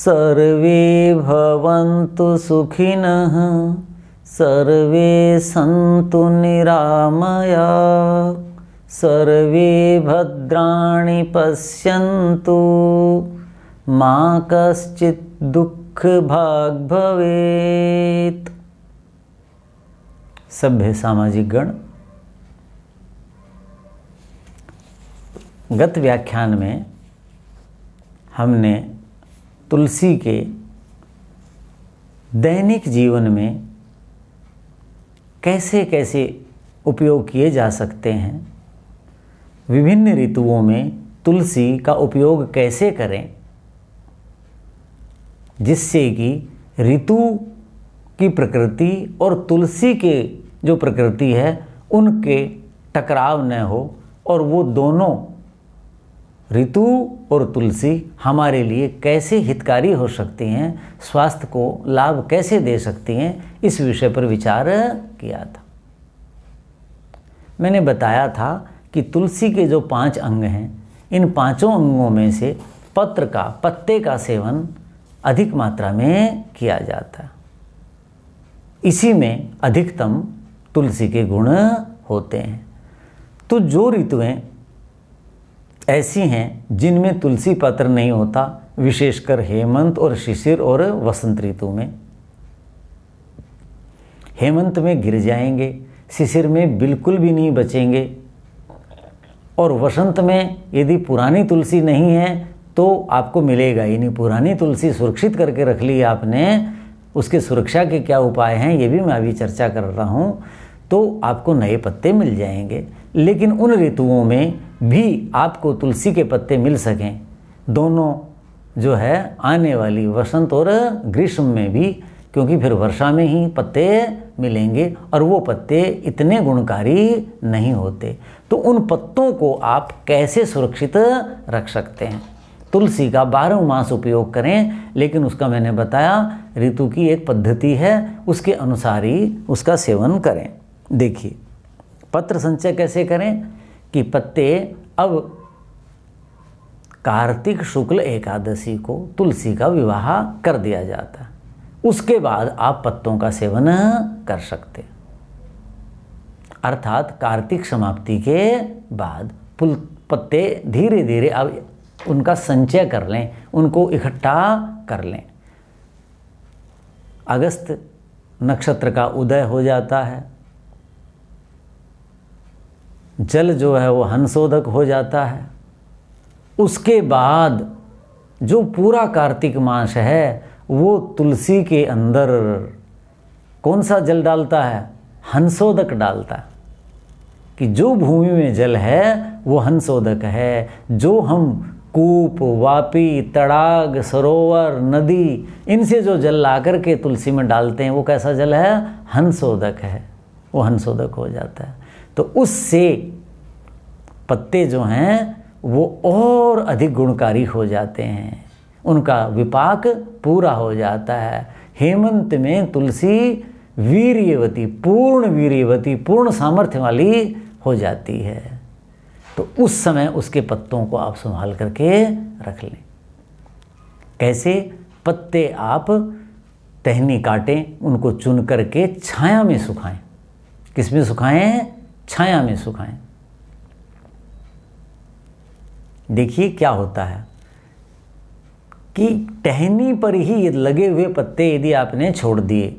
सर्वे भवन्तु सुखिनः सर्वे सन्तु निरामया सर्वे भद्राणि पश्यन्तु मा कश्चित् दुःखभाग् भवेत्। सभ्य सामाजिक गण, गत व्याख्यान में हमने तुलसी के दैनिक जीवन में कैसे कैसे उपयोग किए जा सकते हैं, विभिन्न ऋतुओं में तुलसी का उपयोग कैसे करें जिससे कि ऋतु की प्रकृति और तुलसी के जो प्रकृति है उनके टकराव न हो और वो दोनों ऋतु और तुलसी हमारे लिए कैसे हितकारी हो सकती हैं, स्वास्थ्य को लाभ कैसे दे सकती हैं, इस विषय पर विचार किया था। मैंने बताया था कि तुलसी के जो 5 अंग हैं, इन 5 अंगों में से पत्ते का सेवन अधिक मात्रा में किया जाता है। इसी में अधिकतम तुलसी के गुण होते हैं। तो जो ऋतुएं ऐसी हैं जिनमें तुलसी पत्र नहीं होता, विशेषकर हेमंत और शिशिर और वसंत ऋतु में, हेमंत में गिर जाएंगे, शिशिर में बिल्कुल भी नहीं बचेंगे और वसंत में यदि पुरानी तुलसी नहीं है तो आपको मिलेगा ही नहीं। पुरानी तुलसी सुरक्षित करके रख ली आपने, उसके सुरक्षा के क्या उपाय हैं ये भी मैं अभी चर्चा कर रहा हूँ, तो आपको नए पत्ते मिल जाएंगे। लेकिन उन ऋतुओं में भी आपको तुलसी के पत्ते मिल सकें, दोनों जो है आने वाली वसंत और ग्रीष्म में भी, क्योंकि फिर वर्षा में ही पत्ते मिलेंगे और वो पत्ते इतने गुणकारी नहीं होते। तो उन पत्तों को आप कैसे सुरक्षित रख सकते हैं? तुलसी का 12 मास उपयोग करें, लेकिन उसका मैंने बताया ऋतु की एक पद्धति है, उसके अनुसार ही उसका सेवन करें। देखिए पत्र संचय कैसे करें कि पत्ते, अब कार्तिक शुक्ल एकादशी को तुलसी का विवाह कर दिया जाता है, उसके बाद आप पत्तों का सेवन कर सकते, अर्थात कार्तिक समाप्ति के बाद पत्ते धीरे धीरे अब उनका संचय कर लें, उनको इकट्ठा कर लें। अगस्त नक्षत्र का उदय हो जाता है, जल जो है वो हंसोदक हो जाता है, उसके बाद जो पूरा कार्तिक मास है वो तुलसी के अंदर कौन सा जल डालता है? हंसोदक डालता है, कि जो भूमि में जल है वो हंसोदक है। जो हम कूप, वापी, तड़ाग, सरोवर, नदी, इनसे जो जल ला कर के तुलसी में डालते हैं वो कैसा जल है? हंसोदक है, वो हंसोदक हो जाता है। तो उससे पत्ते जो हैं वो और अधिक गुणकारी हो जाते हैं, उनका विपाक पूरा हो जाता है। हेमंत में तुलसी वीर्यवती, पूर्ण सामर्थ्य वाली हो जाती है, तो उस समय उसके पत्तों को आप संभाल करके रख लें। कैसे? पत्ते आप टहनी काटें, उनको चुन करके छाया में सुखाएं। किस में सुखाएं? छाया में सुखाएं। देखिए क्या होता है कि टहनी पर ही लगे हुए पत्ते यदि आपने छोड़ दिए,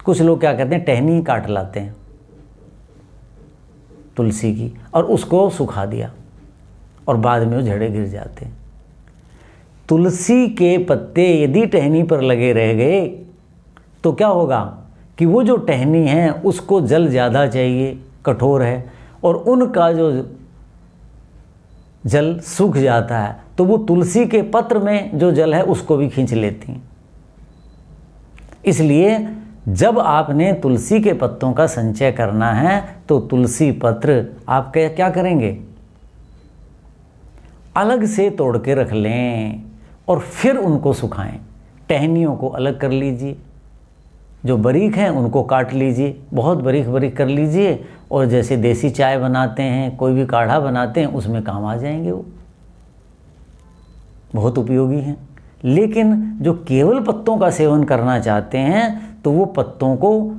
कुछ लोग क्या कहते हैं, टहनी काट लाते हैं तुलसी की और उसको सुखा दिया और बाद में वो झड़े गिर जाते हैं। तुलसी के पत्ते यदि टहनी पर लगे रह गए तो क्या होगा कि वो जो टहनी है उसको जल ज़्यादा चाहिए, कठोर है, और उनका जो जल सूख जाता है तो वो तुलसी के पत्र में जो जल है उसको भी खींच लेती हैं। इसलिए जब आपने तुलसी के पत्तों का संचय करना है तो तुलसी पत्र आप क्या करेंगे? अलग से तोड़ के रख लें और फिर उनको सुखाएं। टहनियों को अलग कर लीजिए, जो बारीक हैं उनको काट लीजिए, बहुत बारीक कर लीजिए, और जैसे देसी चाय बनाते हैं, कोई भी काढ़ा बनाते हैं, उसमें काम आ जाएंगे, वो बहुत उपयोगी हैं। लेकिन जो केवल पत्तों का सेवन करना चाहते हैं तो वो पत्तों को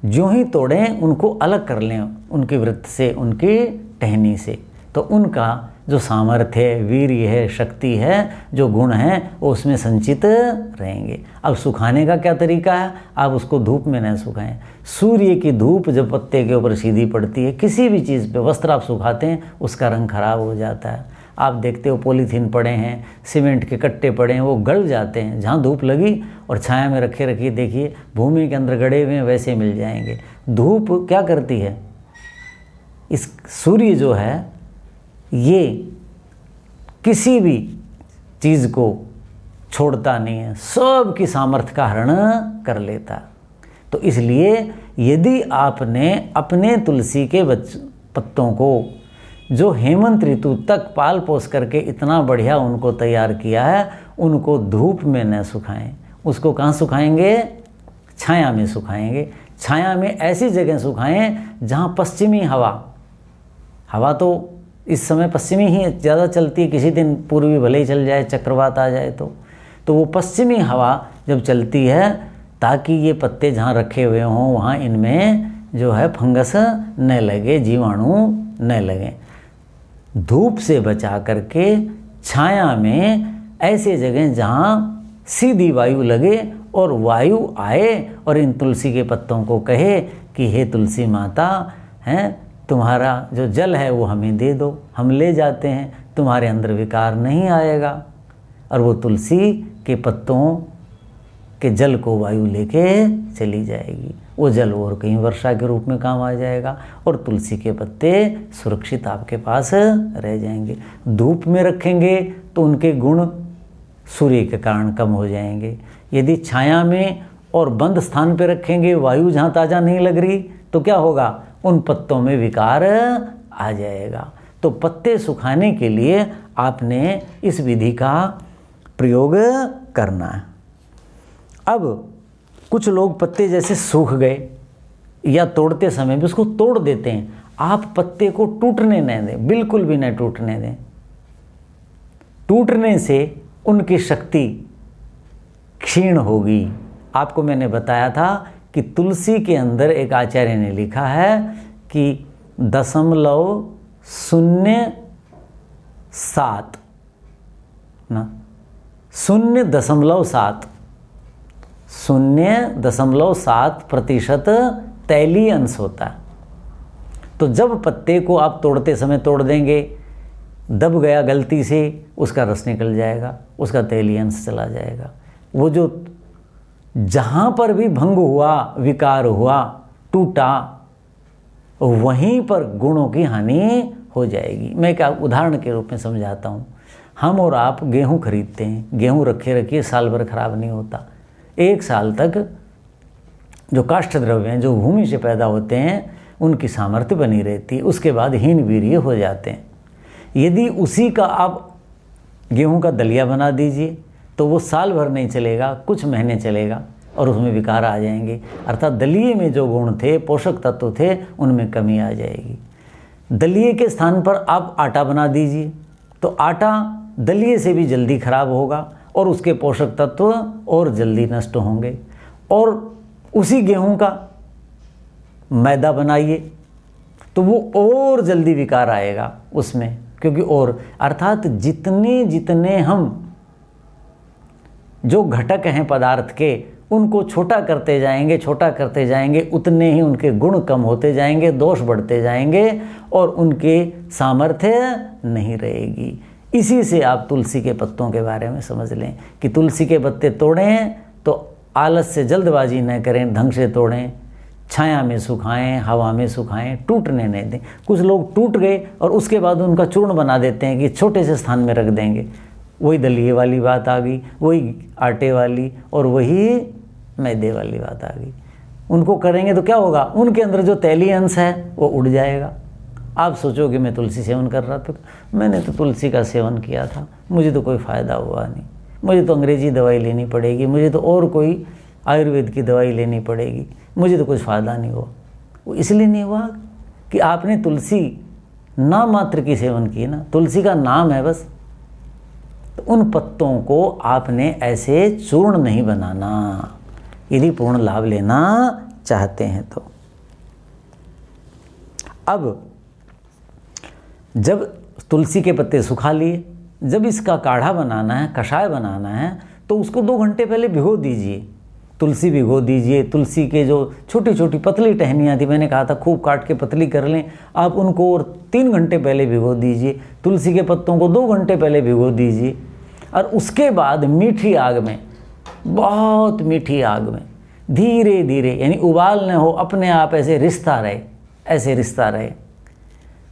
जो ही तोड़ें उनको अलग कर लें उनकी वृत्त से, उनकी टहनी से, तो उनका जो सामर्थ्य है, वीर्य है, शक्ति है, जो गुण हैं वो उसमें संचित रहेंगे। अब सुखाने का क्या तरीका है? आप उसको धूप में न सुखाएं। सूर्य की धूप जब पत्ते के ऊपर सीधी पड़ती है, किसी भी चीज़ पे वस्त्र आप सुखाते हैं उसका रंग खराब हो जाता है। आप देखते हो पॉलीथीन पड़े हैं, सीमेंट के कट्टे पड़े हैं, वो गल जाते हैं। जहाँ धूप लगी और छाया में रखे रखिए, देखिए भूमि के अंदर गड़े हुए हैं वैसे मिल जाएंगे। धूप क्या करती है? इस सूर्य जो है ये किसी भी चीज़ को छोड़ता नहीं है, सब की सामर्थ्य का हरण कर लेता। तो इसलिए यदि आपने अपने तुलसी के पत्तों को जो हेमंत ऋतु तक पाल पोस करके इतना बढ़िया उनको तैयार किया है, उनको धूप में न सुखाएं। उसको कहाँ सुखाएंगे? छाया में सुखाएंगे। छाया में ऐसी जगह सुखाएं जहाँ पश्चिमी हवा तो इस समय पश्चिमी ही ज़्यादा चलती है, किसी दिन पूर्वी भले ही चल जाए, चक्रवात आ जाए तो वो पश्चिमी हवा जब चलती है, ताकि ये पत्ते जहाँ रखे हुए हों वहाँ इनमें जो है फंगस न लगे, जीवाणु न लगें। धूप से बचा करके छाया में ऐसे जगह जहाँ सीधी वायु लगे और वायु आए और इन तुलसी के पत्तों को कहे कि हे तुलसी माता, हैं तुम्हारा जो जल है वो हमें दे दो, हम ले जाते हैं, तुम्हारे अंदर विकार नहीं आएगा। और वो तुलसी के पत्तों के जल को वायु लेके चली जाएगी। वो जल और कहीं वर्षा के रूप में काम आ जाएगा और तुलसी के पत्ते सुरक्षित आपके पास रह जाएंगे। धूप में रखेंगे तो उनके गुण सूर्य के कारण कम हो जाएंगे। यदि छाया में और बंद स्थान पर रखेंगे, वायु जहाँ ताज़ा नहीं लग रही, तो क्या होगा? उन पत्तों में विकार आ जाएगा। तो पत्ते सुखाने के लिए आपने इस विधि का प्रयोग करना है। अब कुछ लोग पत्ते जैसे सूख गए या तोड़ते समय भी उसको तोड़ देते हैं। आप पत्ते को टूटने न दें, बिल्कुल भी न टूटने दें। टूटने से उनकी शक्ति क्षीण होगी। आपको मैंने बताया था कि तुलसी के अंदर एक आचार्य ने लिखा है कि 0.07 ना 0.7% तैलीय अंश होता है। तो जब पत्ते को आप तोड़ते समय तोड़ देंगे, दब गया गलती से, उसका रस निकल जाएगा, उसका तैलीय अंश चला जाएगा। वो जो जहाँ पर भी भंग हुआ, विकार हुआ, टूटा, वहीं पर गुणों की हानि हो जाएगी। मैं क्या उदाहरण के रूप में समझाता हूँ। हम और आप गेहूँ खरीदते हैं, गेहूँ रखे रखिए साल भर खराब नहीं होता। एक साल तक जो काष्ठ द्रव्य हैं, जो भूमि से पैदा होते हैं, उनकी सामर्थ्य बनी रहती है। उसके बाद हीन वीर्य हो जाते हैं। यदि उसी का आप गेहूँ का दलिया बना दीजिए तो वो साल भर नहीं चलेगा, कुछ महीने चलेगा और उसमें विकार आ जाएंगे। अर्थात दलिये में जो गुण थे, पोषक तत्व थे, उनमें कमी आ जाएगी। दलिये के स्थान पर आप आटा बना दीजिए तो आटा दलिये से भी जल्दी खराब होगा और उसके पोषक तत्व और जल्दी नष्ट होंगे। और उसी गेहूं का मैदा बनाइए तो वो और जल्दी विकार आएगा उसमें, क्योंकि और अर्थात जितने जितने हम जो घटक हैं पदार्थ के, उनको छोटा करते जाएंगे, उतने ही उनके गुण कम होते जाएंगे, दोष बढ़ते जाएंगे और उनके सामर्थ्य नहीं रहेगी। इसी से आप तुलसी के पत्तों के बारे में समझ लें कि तुलसी के पत्ते तोड़ें तो आलस से जल्दबाजी न करें, ढंग से तोड़ें, छाया में सुखाएं, हवा में सुखाएं, टूटने नहीं दें। कुछ लोग टूट गए और उसके बाद उनका चूर्ण बना देते हैं कि छोटे से स्थान में रख देंगे। वही दलिये वाली बात आ गई, वही आटे वाली और वही मैदे वाली बात आ गई। उनको करेंगे तो क्या होगा? उनके अंदर जो तैलीय अंश है वो उड़ जाएगा। आप सोचोगे मैं तुलसी सेवन कर रहा था, मैंने तो तुलसी का सेवन किया था, मुझे तो कोई फ़ायदा हुआ नहीं, मुझे तो अंग्रेजी दवाई लेनी पड़ेगी, मुझे तो और कोई आयुर्वेद की दवाई लेनी पड़ेगी, मुझे तो कुछ फ़ायदा नहीं हुआ। वो इसलिए नहीं हुआ कि आपने तुलसी नाम मात्र की सेवन की ना, तुलसी का नाम है बस, तो उन पत्तों को आपने ऐसे चूर्ण नहीं बनाना यदि पूर्ण लाभ लेना चाहते हैं तो। अब जब तुलसी के पत्ते सुखा लिए, जब इसका काढ़ा बनाना है, कषाय बनाना है, तो उसको 2 घंटे पहले भिगो दीजिए। तुलसी भिगो दीजिए। तुलसी के जो छोटी छोटी पतली टहनियाँ थी, मैंने कहा था खूब काट के पतली कर लें, आप उनको और 3 घंटे पहले भिगो दीजिए। तुलसी के पत्तों को 2 घंटे पहले भिगो दीजिए और उसके बाद मीठी आग में, बहुत मीठी आग में धीरे धीरे, यानी उबाल न हो, अपने आप ऐसे रिश्ता रहे, ऐसे रिश्ता रहे,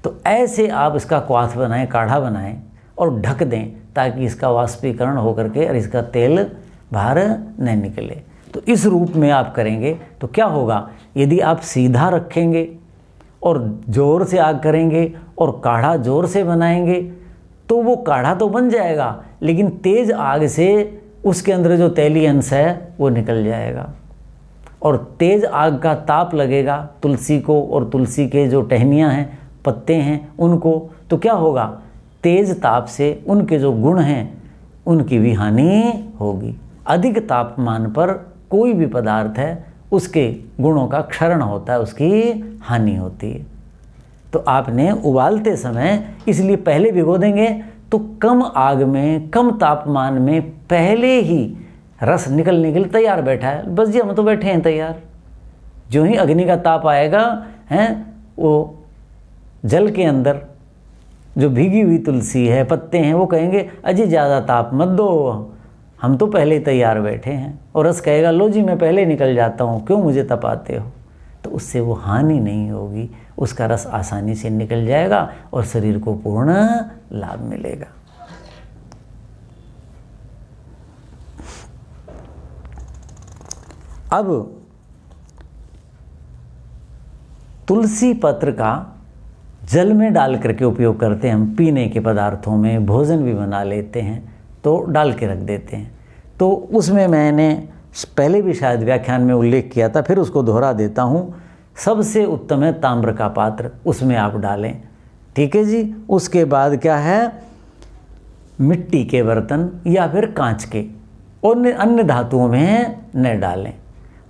तो ऐसे आप इसका क्वाथ बनाएं, काढ़ा बनाएं और ढक दें ताकि इसका वाष्पीकरण होकर के और इसका तेल बाहर न निकले। तो इस रूप में आप करेंगे तो क्या होगा, यदि आप सीधा रखेंगे और ज़ोर से आग करेंगे और काढ़ा ज़ोर से बनाएंगे तो वो काढ़ा तो बन जाएगा, लेकिन तेज़ आग से उसके अंदर जो तैलीय अंश है वो निकल जाएगा और तेज़ आग का ताप लगेगा तुलसी को, और तुलसी के जो टहनियाँ हैं, पत्ते हैं, उनको, तो क्या होगा, तेज़ ताप से उनके जो गुण हैं उनकी भी हानि होगी। अधिक तापमान पर कोई भी पदार्थ है उसके गुणों का क्षरण होता है, उसकी हानि होती है। तो आपने उबालते समय इसलिए पहले भिगो देंगे तो कम आग में, कम तापमान में पहले ही रस निकलने के लिए तैयार बैठा है। बस जी हम तो बैठे हैं तैयार। जो ही अग्नि का ताप आएगा हैं, वो जल के अंदर जो भीगी हुई तुलसी है, पत्ते हैं, वो कहेंगे अजी ज़्यादा ताप मत दो, हम तो पहले तैयार बैठे हैं। और रस कहेगा लो जी मैं पहले निकल जाता हूँ, क्यों मुझे तपाते हो। तो उससे वो हानि नहीं होगी, उसका रस आसानी से निकल जाएगा और शरीर को पूर्ण लाभ मिलेगा। अब तुलसी पत्र का जल में डाल करके उपयोग करते हैं हम, पीने के पदार्थों में, भोजन भी बना लेते हैं तो डाल के रख देते हैं। तो उसमें मैंने पहले भी शायद व्याख्यान में उल्लेख किया था, फिर उसको दोहरा देता हूँ। सबसे उत्तम है ताम्र का पात्र, उसमें आप डालें, ठीक है जी। उसके बाद क्या है, मिट्टी के बर्तन या फिर कांच के और अन्य धातुओं में न डालें,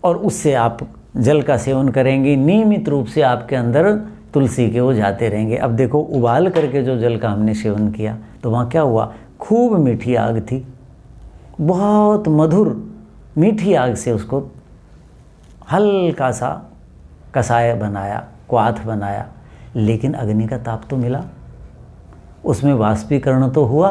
और उससे आप जल का सेवन करेंगे, नियमित रूप से आपके अंदर तुलसी के वो जाते रहेंगे। अब देखो उबाल करके जो जल का हमने सेवन किया तो वहाँ क्या हुआ, खूब मीठी आग थी, बहुत मधुर मीठी आग से उसको हल्का सा कसाय बनाया, क्वाथ बनाया, लेकिन अग्नि का ताप तो मिला, उसमें वाष्पीकरण तो हुआ,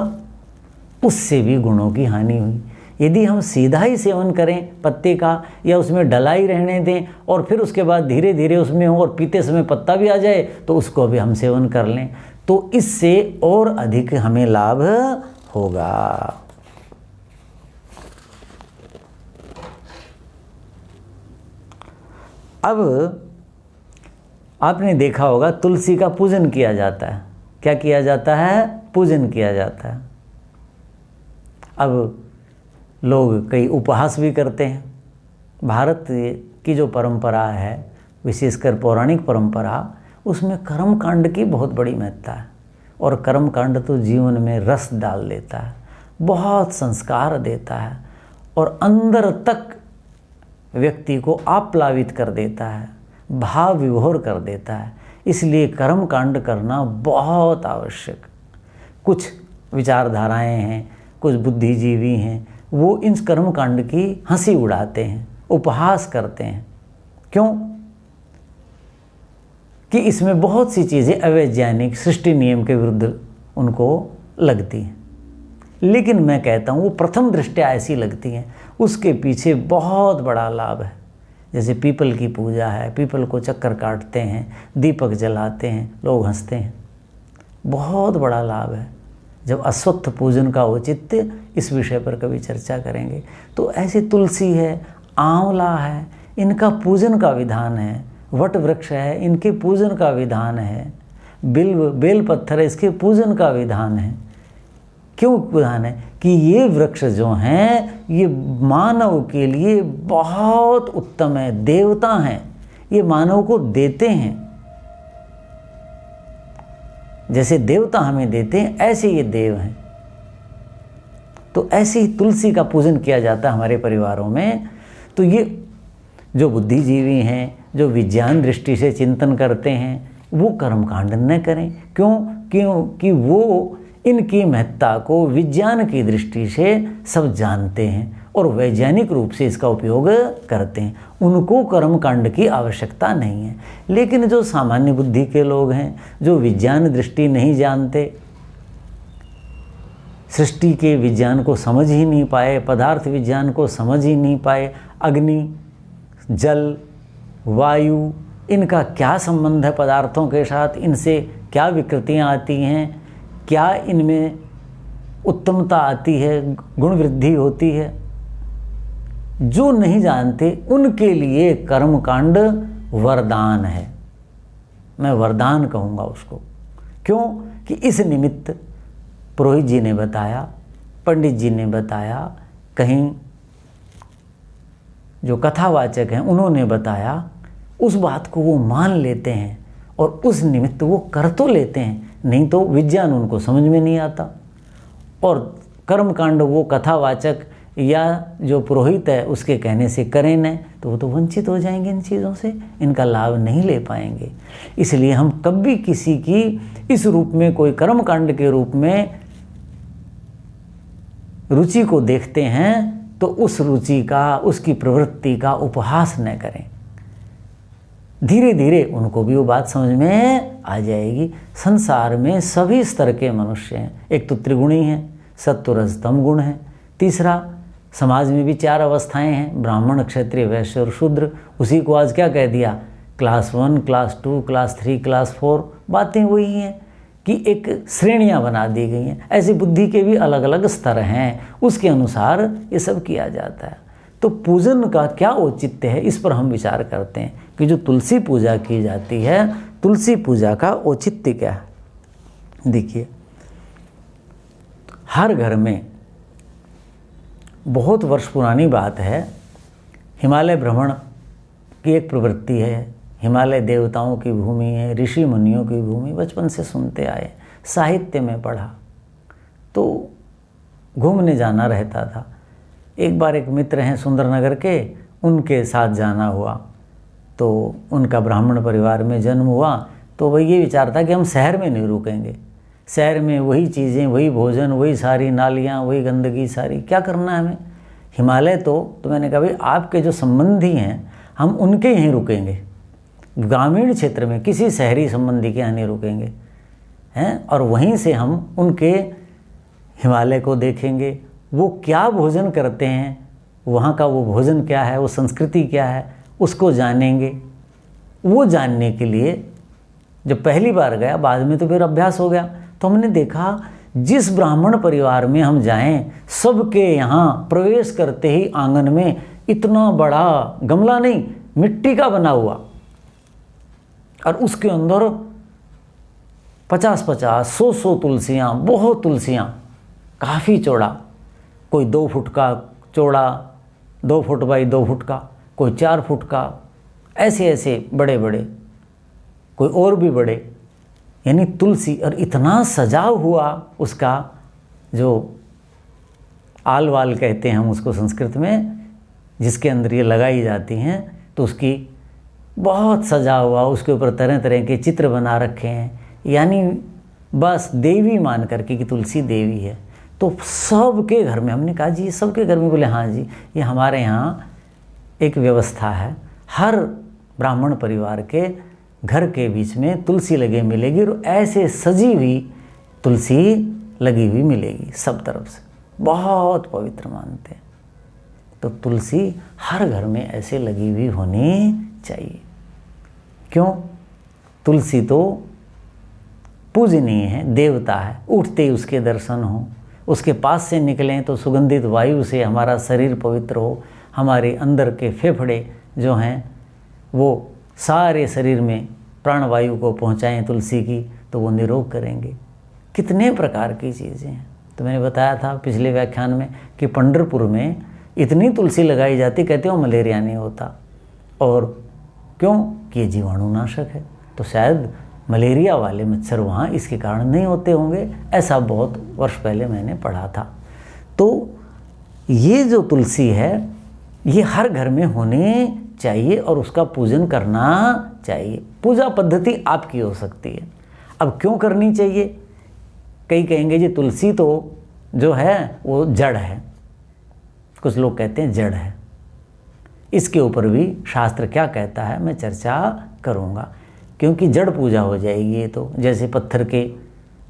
उससे भी गुणों की हानि हुई। यदि हम सीधा ही सेवन करें पत्ते का या उसमें डलाई रहने दें और फिर उसके बाद धीरे धीरे उसमें हो और पीते समय पत्ता भी आ जाए तो उसको भी हम सेवन कर लें, तो इससे और अधिक हमें लाभ होगा। अब आपने देखा होगा तुलसी का पूजन किया जाता है। क्या किया जाता है, पूजन किया जाता है। अब लोग कई उपहास भी करते हैं। भारत की जो परंपरा है, विशेषकर पौराणिक परंपरा, उसमें कर्मकांड की बहुत बड़ी महत्ता है, और कर्मकांड तो जीवन में रस डाल देता है, बहुत संस्कार देता है और अंदर तक व्यक्ति को आप्लावित कर देता है, भाव विभोर कर देता है। इसलिए कर्मकांड करना बहुत आवश्यक। कुछ विचारधाराएं हैं, कुछ बुद्धिजीवी हैं, वो इन कर्मकांड की हंसी उड़ाते हैं, उपहास करते हैं। क्यों? कि इसमें बहुत सी चीज़ें अवैज्ञानिक, सृष्टि नियम के विरुद्ध उनको लगती हैं। लेकिन मैं कहता हूँ वो प्रथम दृष्टया ऐसी लगती हैं, उसके पीछे बहुत बड़ा लाभ है। जैसे पीपल की पूजा है, पीपल को चक्कर काटते हैं, दीपक जलाते हैं, लोग हंसते हैं, बहुत बड़ा लाभ है। जब अश्वत्थ पूजन का औचित्य, इस विषय पर कभी चर्चा करेंगे। तो ऐसे तुलसी है, आंवला है, इनका पूजन का विधान है। वट वृक्ष है, इनके पूजन का विधान है। बेल पत्थर है, इसके पूजन का विधान है। क्यों विधान है? कि ये वृक्ष जो हैं ये मानव के लिए बहुत उत्तम है, देवता हैं, ये मानव को देते हैं। जैसे देवता हमें देते हैं, ऐसे ये देव हैं। तो ऐसे ही तुलसी का पूजन किया जाता है हमारे परिवारों में। तो ये जो बुद्धिजीवी हैं, जो विज्ञान दृष्टि से चिंतन करते हैं, वो कर्मकांड न करें। क्योंकि वो इनकी महत्ता को विज्ञान की दृष्टि से सब जानते हैं और वैज्ञानिक रूप से इसका उपयोग करते हैं। उनको कर्मकांड की आवश्यकता नहीं है। लेकिन जो सामान्य बुद्धि के लोग हैं, जो विज्ञान दृष्टि नहीं जानते, सृष्टि के विज्ञान को समझ ही नहीं पाए, पदार्थ विज्ञान को समझ ही नहीं पाए, अग्नि, जल, वायु, इनका क्या संबंध है पदार्थों के साथ, इनसे क्या विकृतियाँ आती हैं, क्या इनमें उत्तमता आती है, गुण वृद्धि होती है, जो नहीं जानते उनके लिए कर्मकांड वरदान है। मैं वरदान कहूँगा उसको। क्यों कि इस निमित्त पुरोहित जी ने बताया, पंडित जी ने बताया, कहीं जो कथावाचक हैं उन्होंने बताया, उस बात को वो मान लेते हैं और उस निमित्त वो कर तो लेते हैं, नहीं तो विज्ञान उनको समझ में नहीं आता। और कर्मकांड वो कथावाचक या जो पुरोहित है उसके कहने से करें न, तो वो तो वंचित हो जाएंगे इन चीज़ों से, इनका लाभ नहीं ले पाएंगे। इसलिए हम कभी किसी की इस रूप में, कोई कर्मकांड के रूप में रुचि को देखते हैं तो उस रुचि का, उसकी प्रवृत्ति का उपहास न करें। धीरे धीरे उनको भी वो बात समझ में आ जाएगी। संसार में सभी स्तर के मनुष्य हैं। एक तो त्रिगुणी हैं, सत्व रज तम गुण है। तीसरा, समाज में भी 4 अवस्थाएं हैं, ब्राह्मण, क्षत्रिय, वैश्य और शूद्र। उसी को आज क्या कह दिया, क्लास 1, क्लास 2, क्लास 3, क्लास 4। बातें वही हैं कि एक श्रेणियां बना दी गई हैं। ऐसी बुद्धि के भी अलग अलग स्तर हैं, उसके अनुसार ये सब किया जाता है। तो पूजन का क्या औचित्य है, इस पर हम विचार करते हैं कि जो तुलसी पूजा की जाती है, तुलसी पूजा का औचित्य क्या है। देखिए, हर घर में, बहुत वर्ष पुरानी बात है, हिमालय भ्रमण की एक प्रवृत्ति है। हिमालय देवताओं की भूमि है, ऋषि मुनियों की भूमि, बचपन से सुनते आए, साहित्य में पढ़ा, तो घूमने जाना रहता था। एक बार एक मित्र हैं सुंदरनगर के, उनके साथ जाना हुआ, तो उनका ब्राह्मण परिवार में जन्म हुआ। तो वही ये विचार था कि हम शहर में नहीं रुकेंगे, शहर में वही चीज़ें, वही भोजन, वही सारी नालियाँ, वही गंदगी सारी, क्या करना है हमें। हिमालय तो मैंने कहा भाई आपके जो संबंधी हैं हम उनके यहीं रुकेंगे, ग्रामीण क्षेत्र में किसी शहरी संबंधी के यहाँ नहीं रुकेंगे हैं, और वहीं से हम उनके हिमालय को देखेंगे, वो क्या भोजन करते हैं, वहाँ का वो भोजन क्या है, वो संस्कृति क्या है, उसको जानेंगे। वो जानने के लिए जब पहली बार गया, बाद में तो फिर अभ्यास हो गया, तो हमने देखा जिस ब्राह्मण परिवार में हम जाएं, सबके यहाँ प्रवेश करते ही आंगन में इतना बड़ा गमला नहीं, मिट्टी का बना हुआ, और उसके अंदर 50-50, 100-100 तुलसियाँ, बहुत तुलसियाँ, काफ़ी चौड़ा, कोई 2 फुट का चौड़ा, 2 फुट बाई 2 फुट का, कोई 4 फुट का, ऐसे ऐसे बड़े बड़े, कोई और भी बड़े, यानी तुलसी। और इतना सजाव हुआ उसका, जो आल वाल कहते हैं हम उसको संस्कृत में, जिसके अंदर ये लगाई जाती हैं, तो उसकी बहुत सजा हुआ, उसके ऊपर तरह तरह के चित्र बना रखे हैं, यानी बस देवी मान करके कि तुलसी देवी है। तो सबके घर में, हमने कहा जी सबके घर में, बोले हाँ जी, ये हमारे यहाँ एक व्यवस्था है, हर ब्राह्मण परिवार के घर के बीच में तुलसी लगे मिलेगी, और ऐसे सजी हुई तुलसी लगी हुई मिलेगी सब तरफ से, बहुत पवित्र मानते हैं। तो तुलसी हर घर में ऐसे लगी हुई होनी चाहिए। क्यों? तुलसी तो पूजनीय है, देवता है, उठते ही उसके दर्शन हो, उसके पास से निकलें तो सुगंधित वायु से हमारा शरीर पवित्र हो, हमारे अंदर के फेफड़े जो हैं वो सारे शरीर में प्राणवायु को पहुंचाएं तुलसी की, तो वो निरोग करेंगे। कितने प्रकार की चीज़ें हैं। तो मैंने बताया था पिछले व्याख्यान में कि पंढरपुर में इतनी तुलसी लगाई जाती, कहते हो मलेरिया नहीं होता। और क्यों? कि ये जीवाणुनाशक है, तो शायद मलेरिया वाले मच्छर वहाँ इसके कारण नहीं होते होंगे, ऐसा बहुत वर्ष पहले मैंने पढ़ा था। तो ये जो तुलसी है ये हर घर में होने चाहिए और उसका पूजन करना चाहिए। पूजा पद्धति आपकी हो सकती है। अब क्यों करनी चाहिए? कई कहेंगे जी तुलसी तो जो है वो जड़ है, कुछ लोग कहते हैं जड़ है। इसके ऊपर भी शास्त्र क्या कहता है मैं चर्चा करूँगा, क्योंकि जड़ पूजा हो जाएगी ये तो। जैसे पत्थर के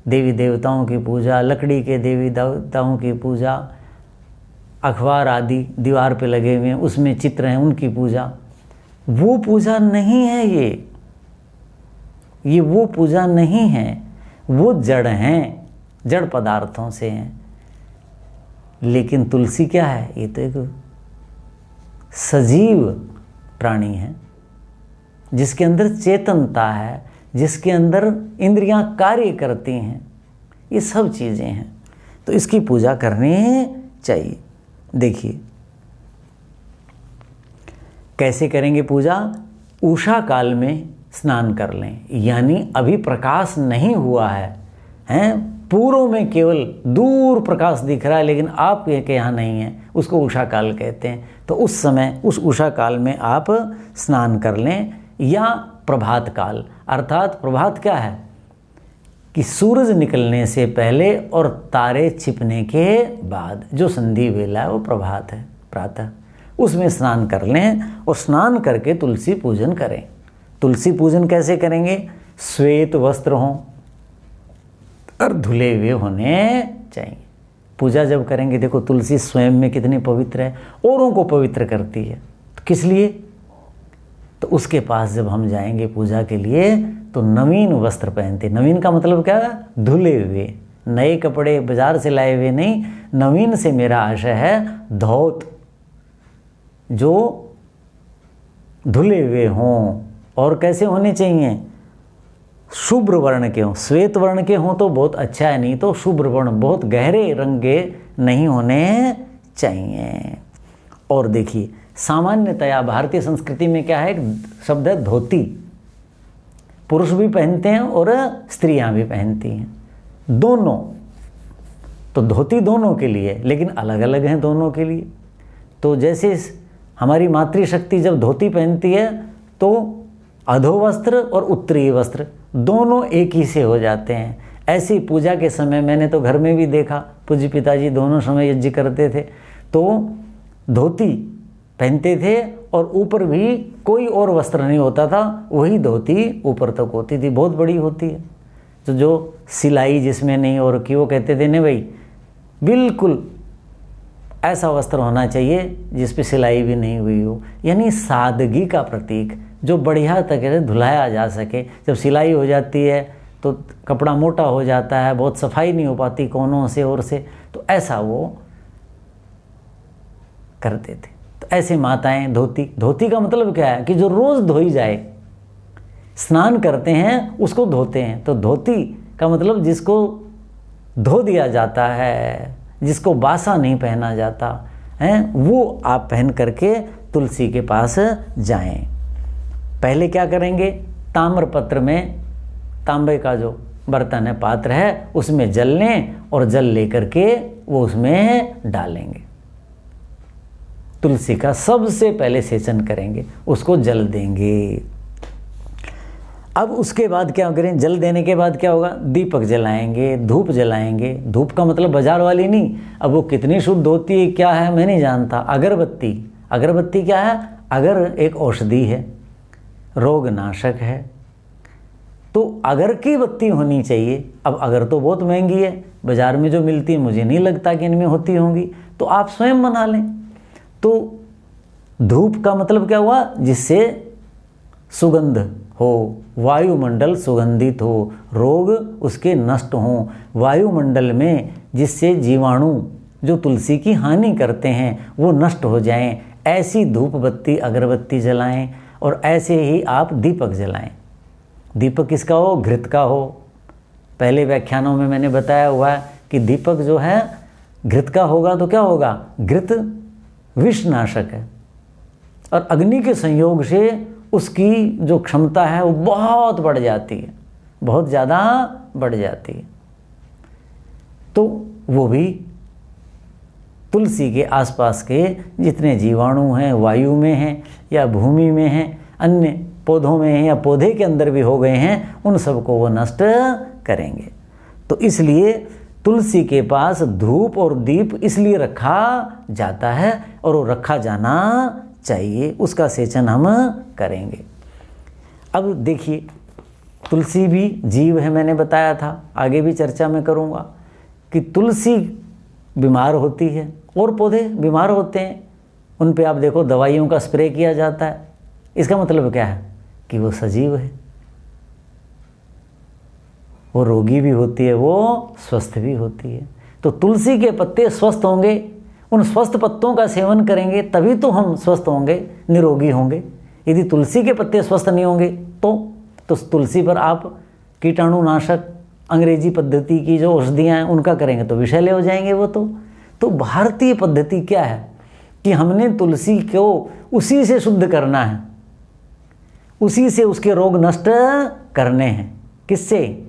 देवी देवताओं की पूजा, लकड़ी के देवी देवताओं की पूजा, अखबार आदि दीवार पे लगे हुए हैं उसमें चित्र हैं उनकी पूजा, वो पूजा नहीं है ये वो पूजा नहीं है, वो जड़ हैं, जड़ पदार्थों से हैं। लेकिन तुलसी क्या है? ये तो एक सजीव प्राणी है जिसके अंदर चेतनता है, जिसके अंदर इंद्रियां कार्य करती हैं, ये सब चीज़ें हैं, तो इसकी पूजा करनी चाहिए। देखिए कैसे करेंगे पूजा? उषा काल में स्नान कर लें, यानी अभी प्रकाश नहीं हुआ है पूर्व में केवल दूर प्रकाश दिख रहा है लेकिन आपके यहाँ नहीं है, उसको उषा काल कहते हैं। तो उस समय उस उषा काल में आप स्नान कर लें, या प्रभात काल, अर्थात प्रभात क्या है कि सूरज निकलने से पहले और तारे छिपने के बाद जो संधि वेला है वो प्रभात है, प्रातः, उसमें स्नान कर लें और स्नान करके तुलसी पूजन करें। तुलसी पूजन कैसे करेंगे? श्वेत वस्त्र हों और धुले हुए होने चाहिए। पूजा जब करेंगे, देखो तुलसी स्वयं में कितनी पवित्र है, औरों को पवित्र करती है, तो किस लिए? तो उसके पास जब हम जाएंगे पूजा के लिए तो नवीन वस्त्र पहनते। नवीन का मतलब क्या है? धुले हुए, नए कपड़े बाजार से लाए हुए नहीं। नवीन से मेरा आशय है धौत, जो धुले हुए हों। और कैसे होने चाहिए? शुभ्र वर्ण के हों। श्वेत वर्ण के हों तो बहुत अच्छा है, नहीं तो शुभ्र वर्ण, बहुत गहरे रंग के नहीं होने चाहिए। और देखिए सामान्यतया भारतीय संस्कृति में क्या है, एक शब्द है धोती। पुरुष भी पहनते हैं और स्त्रियां भी पहनती हैं, दोनों। तो धोती दोनों के लिए, लेकिन अलग अलग हैं दोनों के लिए। तो जैसे हमारी मातृशक्ति जब धोती पहनती है तो अधोवस्त्र और उत्तरीय वस्त्र दोनों एक ही से हो जाते हैं। ऐसी पूजा के समय मैंने तो घर में भी देखा, पूज्य पिताजी दोनों समय यज्ञ करते थे तो धोती पहनते थे और ऊपर भी कोई और वस्त्र नहीं होता था, वही धोती ऊपर तक होती थी, बहुत बड़ी होती है। तो जो सिलाई जिसमें नहीं हो रखी, वो कहते थे नहीं भाई बिल्कुल ऐसा वस्त्र होना चाहिए जिस पे सिलाई भी नहीं हुई हो, यानी सादगी का प्रतीक, जो बढ़िया तरीके से धुलाया जा सके। जब सिलाई हो जाती है तो कपड़ा मोटा हो जाता है, बहुत सफाई नहीं हो पाती कोनों से और से, तो ऐसा वो करते थे। तो ऐसे माताएं धोती का मतलब क्या है कि जो रोज़ धोई जाए, स्नान करते हैं उसको धोते हैं। तो धोती का मतलब जिसको धो दिया जाता है, जिसको बासा नहीं पहना जाता है, वो आप पहन करके तुलसी के पास जाएं। पहले क्या करेंगे? ताम्रपत्र में, तांबे का जो बर्तन है, पात्र है, उसमें जल लें और जल लेकर के वो उसमें डालेंगे। तुलसी का सबसे पहले सेचन करेंगे, उसको जल देंगे। अब उसके बाद क्या करें? जल देने के बाद क्या होगा? दीपक जलाएंगे, धूप जलाएंगे। धूप का मतलब बाजार वाली नहीं, अब वो कितनी शुद्ध होती है क्या है मैं नहीं जानता। अगरबत्ती, अगरबत्ती क्या है? अगर एक औषधि है, रोग नाशक है, तो अगर की बत्ती होनी चाहिए। अब अगर तो बहुत महंगी है, बाजार में जो मिलती है मुझे नहीं लगता कि इनमें होती होंगी, तो आप स्वयं बना लें। तो धूप का मतलब क्या हुआ? जिससे सुगंध हो, वायुमंडल सुगंधित हो, रोग उसके नष्ट हों। वायुमंडल में जिससे जीवाणु जो तुलसी की हानि करते हैं वो नष्ट हो जाएं, ऐसी धूप बत्ती अगरबत्ती जलाएं। और ऐसे ही आप दीपक जलाएं। दीपक किसका हो? घृत का हो। पहले व्याख्यानों में मैंने बताया हुआ है कि दीपक जो है घृत का होगा तो क्या होगा? घृत विषनाशक है और अग्नि के संयोग से उसकी जो क्षमता है वो बहुत बढ़ जाती है, बहुत ज़्यादा बढ़ जाती है। तो वो भी तुलसी के आसपास के जितने जीवाणु हैं, वायु में हैं या भूमि में हैं, अन्य पौधों में हैं या पौधे के अंदर भी हो गए हैं, उन सबको वो नष्ट करेंगे। तो इसलिए तुलसी के पास धूप और दीप इसलिए रखा जाता है और वो रखा जाना चाहिए, उसका सेचन हम करेंगे। अब देखिए, तुलसी भी जीव है, मैंने बताया था, आगे भी चर्चा में करूँगा कि तुलसी बीमार होती है और पौधे बीमार होते हैं, उन पे आप देखो दवाइयों का स्प्रे किया जाता है। इसका मतलब क्या है कि वो सजीव है, वो रोगी भी होती है, वो स्वस्थ भी होती है। तो तुलसी के पत्ते स्वस्थ होंगे, उन स्वस्थ पत्तों का सेवन करेंगे तभी तो हम स्वस्थ होंगे, निरोगी होंगे। यदि तुलसी के पत्ते स्वस्थ नहीं होंगे तो तुलसी पर आप कीटाणुनाशक अंग्रेजी पद्धति की जो औषधियाँ हैं उनका करेंगे तो विषैले हो जाएंगे वो तो भारतीय पद्धति क्या है कि हमने तुलसी को उसी से शुद्ध करना है, उसी से उसके रोग नष्ट करने हैं। किससे?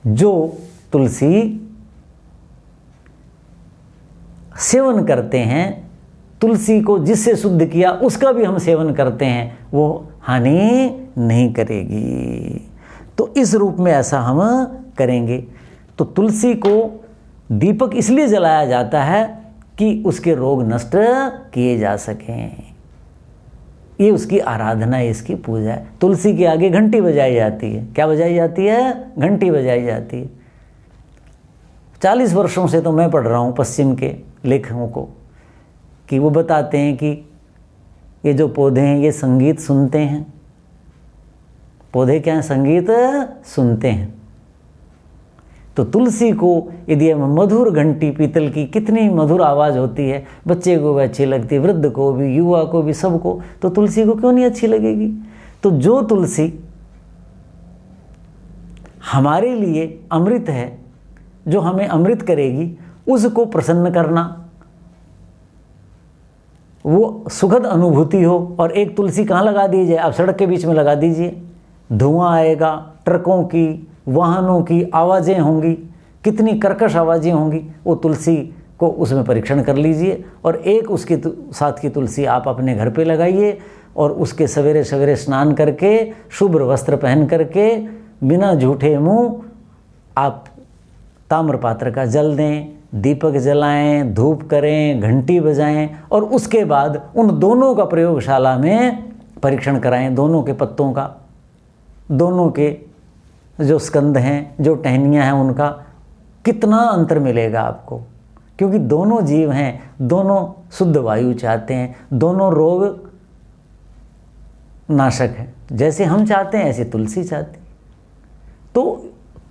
जो तुलसी सेवन करते हैं, तुलसी को जिससे शुद्ध किया उसका भी हम सेवन करते हैं, वो हानि नहीं करेगी। तो इस रूप में ऐसा हम करेंगे। तो तुलसी को दीपक इसलिए जलाया जाता है कि उसके रोग नष्ट किए जा सकें। ये उसकी आराधना है, इसकी पूजा है। तुलसी के आगे घंटी बजाई जाती है। क्या बजाई जाती है? घंटी बजाई जाती है। 40 वर्षों से तो मैं पढ़ रहा हूँ पश्चिम के लेखकों को कि वो बताते हैं कि ये जो पौधे हैं ये संगीत सुनते हैं। पौधे क्या हैं? संगीत सुनते हैं। तो तुलसी को यदि हम मधुर घंटी, पीतल की कितनी मधुर आवाज़ होती है, बच्चे को भी अच्छी लगती है, वृद्ध को भी, युवा को भी, सबको, तो तुलसी को क्यों नहीं अच्छी लगेगी? तो जो तुलसी हमारे लिए अमृत है, जो हमें अमृत करेगी, उसको प्रसन्न करना, वो सुखद अनुभूति हो। और एक तुलसी कहाँ लगा दी जाए? आप सड़क के बीच में लगा दीजिए, धुआं आएगा, ट्रकों की, वाहनों की आवाज़ें होंगी, कितनी कर्कश आवाज़ें होंगी। वो तुलसी को उसमें परीक्षण कर लीजिए और एक उसके साथ की तुलसी आप अपने घर पे लगाइए और उसके सवेरे सवेरे स्नान करके, शुभ्र वस्त्र पहन करके, बिना झूठे मुँह आप ताम्रपात्र का जल दें, दीपक जलाएं, धूप करें, घंटी बजाएं और उसके बाद उन दोनों का प्रयोगशाला में परीक्षण कराएं। दोनों के पत्तों का, दोनों के जो स्कंद हैं, जो टहनियाँ हैं, उनका कितना अंतर मिलेगा आपको। क्योंकि दोनों जीव हैं, दोनों शुद्ध वायु चाहते हैं, दोनों रोग नाशक हैं। जैसे हम चाहते हैं ऐसे तुलसी चाहती। तो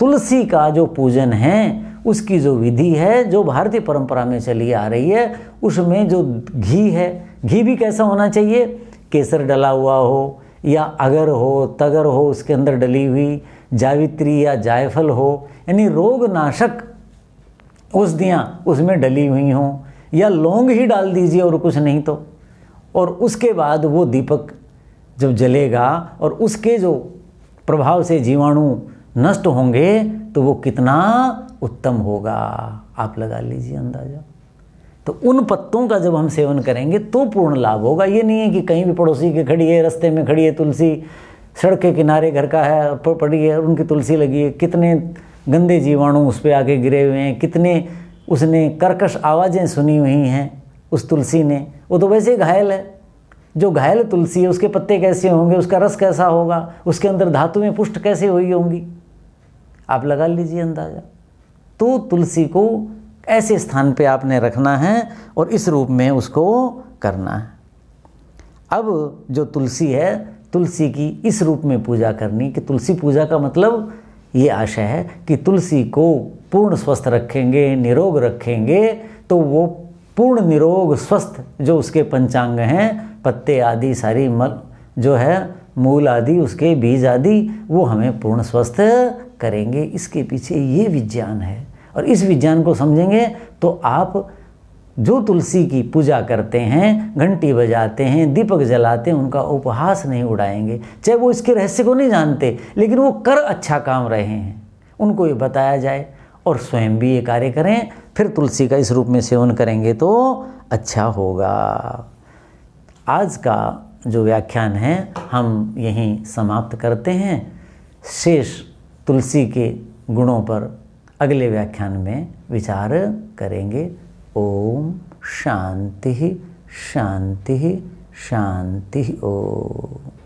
तुलसी का जो पूजन है, उसकी जो विधि है, जो भारतीय परंपरा में चली आ रही है, उसमें जो घी है, घी भी कैसा होना चाहिए? केसर डला हुआ हो या अगर हो, तगर हो, उसके अंदर डली हुई जावित्री या जायफल हो, यानी रोग नाशक औषधियाँ उसमें डली हुई हों, या लौंग ही डाल दीजिए और कुछ नहीं तो। और उसके बाद वो दीपक जब जलेगा और उसके जो प्रभाव से जीवाणु नष्ट होंगे तो वो कितना उत्तम होगा, आप लगा लीजिए अंदाजा। तो उन पत्तों का जब हम सेवन करेंगे तो पूर्ण लाभ होगा। ये नहीं है कि कहीं भी पड़ोसी के खड़ी है, रास्ते में खड़ी है तुलसी, सड़क के किनारे घर का है, पड़ी है, उनकी तुलसी लगी है, कितने गंदे जीवाणु उस पर आके गिरे हुए हैं, कितने उसने कर्कश आवाज़ें सुनी हुई हैं उस तुलसी ने। वो तो वैसे घायल है। जो घायल तुलसी है उसके पत्ते कैसे होंगे, उसका रस कैसा होगा, उसके अंदर धातुएं पुष्ट कैसे हुई होंगी, आप लगा लीजिए अंदाज़ा। तो तुलसी को ऐसे स्थान पे आपने रखना है और इस रूप में उसको करना है। अब जो तुलसी है, तुलसी की इस रूप में पूजा करनी कि तुलसी पूजा का मतलब ये आशय है कि तुलसी को पूर्ण स्वस्थ रखेंगे, निरोग रखेंगे, तो वो पूर्ण निरोग स्वस्थ जो उसके पंचांग हैं, पत्ते आदि सारी जो है मूल आदि, उसके बीज आदि, वो हमें पूर्ण स्वस्थ करेंगे। इसके पीछे ये विज्ञान है और इस विज्ञान को समझेंगे तो आप जो तुलसी की पूजा करते हैं, घंटी बजाते हैं, दीपक जलाते हैं, उनका उपहास नहीं उड़ाएंगे। चाहे वो इसके रहस्य को नहीं जानते, लेकिन वो कर अच्छा काम रहे हैं, उनको ये बताया जाए और स्वयं भी ये कार्य करें फिर तुलसी का इस रूप में सेवन करेंगे तो अच्छा होगा। आज का जो व्याख्यान है हम यहीं समाप्त करते हैं। शेष तुलसी के गुणों पर अगले व्याख्यान में विचार करेंगे। ओम शांति शांति शांति। ओम।